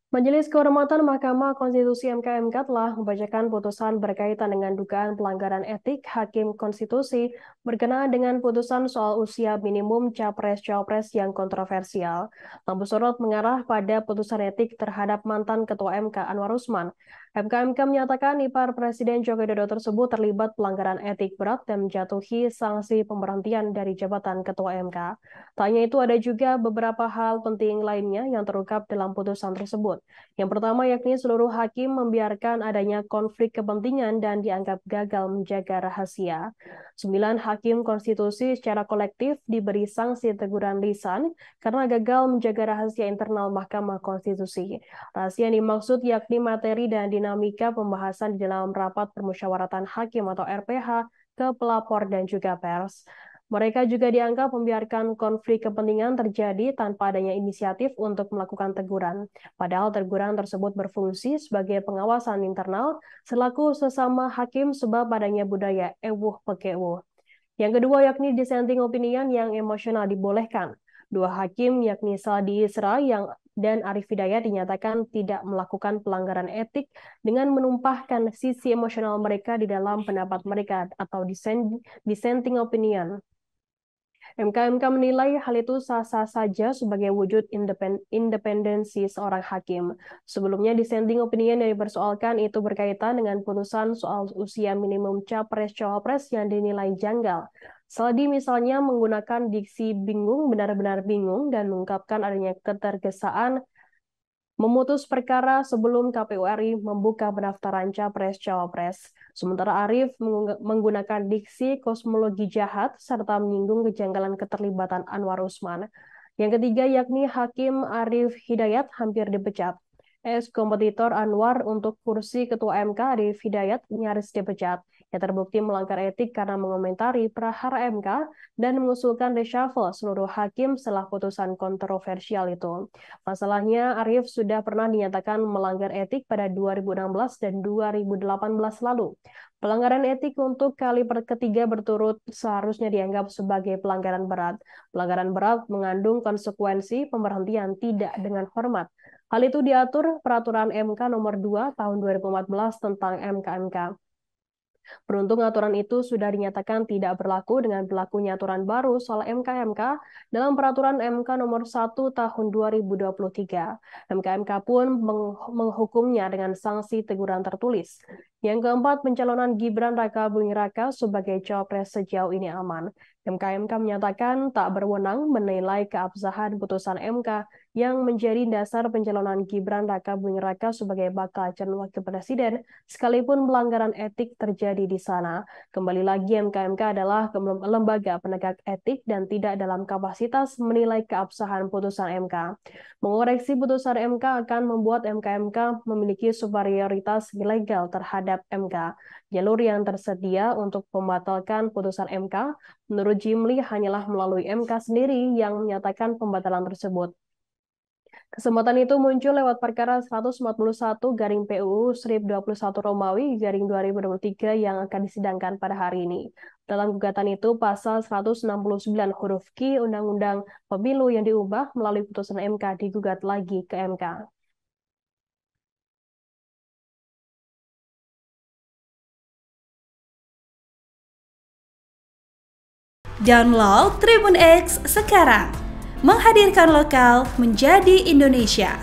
Majelis Kehormatan Mahkamah Konstitusi (MK) telah membacakan putusan berkaitan dengan dugaan pelanggaran etik Hakim Konstitusi berkenaan dengan putusan soal usia minimum Capres-Cawapres yang kontroversial. Lampu sorot mengarah pada putusan etik terhadap mantan Ketua MK Anwar Usman. MK menyatakan ipar Presiden Joko Widodo tersebut terlibat pelanggaran etik berat dan menjatuhi sanksi pemberhentian dari jabatan Ketua MK. Tak hanya itu, ada juga beberapa hal penting lainnya yang terungkap dalam putusan tersebut. Yang pertama yakni seluruh hakim membiarkan adanya konflik kepentingan dan dianggap gagal menjaga rahasia. 9 hakim konstitusi secara kolektif diberi sanksi teguran lisan karena gagal menjaga rahasia internal Mahkamah Konstitusi. Rahasia yang dimaksud yakni materi dan dinamika pembahasan di dalam rapat permusyawaratan hakim atau RPH ke pelapor dan juga pers. Mereka juga dianggap membiarkan konflik kepentingan terjadi tanpa adanya inisiatif untuk melakukan teguran. Padahal teguran tersebut berfungsi sebagai pengawasan internal selaku sesama hakim sebab adanya budaya ewuh pekewuh. Yang kedua yakni dissenting opinion yang emosional dibolehkan. 2 hakim yakni Saldi Isra dan Arif Hidayat dinyatakan tidak melakukan pelanggaran etik dengan menumpahkan sisi emosional mereka di dalam pendapat mereka atau dissenting opinion. MK menilai hal itu sah-sah saja sebagai wujud independensi seorang hakim. Sebelumnya, dissenting opinion yang dipersoalkan itu berkaitan dengan putusan soal usia minimum Capres-Cawapres yang dinilai janggal. Saldi misalnya menggunakan diksi bingung, benar-benar bingung, dan mengungkapkan adanya ketergesaan memutus perkara sebelum KPU RI membuka pendaftaran Capres-Cawapres. Sementara Arief menggunakan diksi kosmologi jahat serta menyinggung kejanggalan keterlibatan Anwar Usman. Yang ketiga yakni Hakim Arif Hidayat hampir dipecat. Kompetitor Anwar untuk kursi Ketua MK Arif Hidayat nyaris dipecat. Ia terbukti melanggar etik karena mengomentari prahara MK dan mengusulkan reshuffle seluruh hakim setelah putusan kontroversial itu. Masalahnya, Arif sudah pernah dinyatakan melanggar etik pada 2016 dan 2018 lalu. Pelanggaran etik untuk kali ketiga berturut seharusnya dianggap sebagai pelanggaran berat. Pelanggaran berat mengandung konsekuensi pemberhentian tidak dengan hormat. Hal itu diatur Peraturan MK Nomor 2 Tahun 2014 tentang MK-MK. Beruntung aturan itu sudah dinyatakan tidak berlaku dengan berlakunya aturan baru soal MK-MK dalam Peraturan MK Nomor 1 Tahun 2023. MK-MK pun menghukumnya dengan sanksi teguran tertulis. Yang keempat, pencalonan Gibran Raka-Buming Raka sebagai cawapres sejauh ini aman. MK menyatakan tak berwenang menilai keabsahan putusan MK yang menjadi dasar pencalonan Gibran Raka-Buming Raka sebagai bakal calon wakil presiden, sekalipun pelanggaran etik terjadi di sana. Kembali lagi, MK adalah lembaga penegak etik dan tidak dalam kapasitas menilai keabsahan putusan MK. Mengoreksi putusan MK akan membuat MK memiliki superioritas legal terhadap MK. Jalur yang tersedia untuk membatalkan putusan MK menurut Jimli hanyalah melalui MK sendiri yang menyatakan pembatalan tersebut. Kesempatan itu muncul lewat perkara 141/PUU Strip 21 Romawi garing 2023 yang akan disidangkan pada hari ini. Dalam gugatan itu, pasal 169 huruf Q Undang-Undang Pemilu yang diubah melalui putusan MK digugat lagi ke MK. Download Tribun X sekarang, menghadirkan lokal menjadi Indonesia.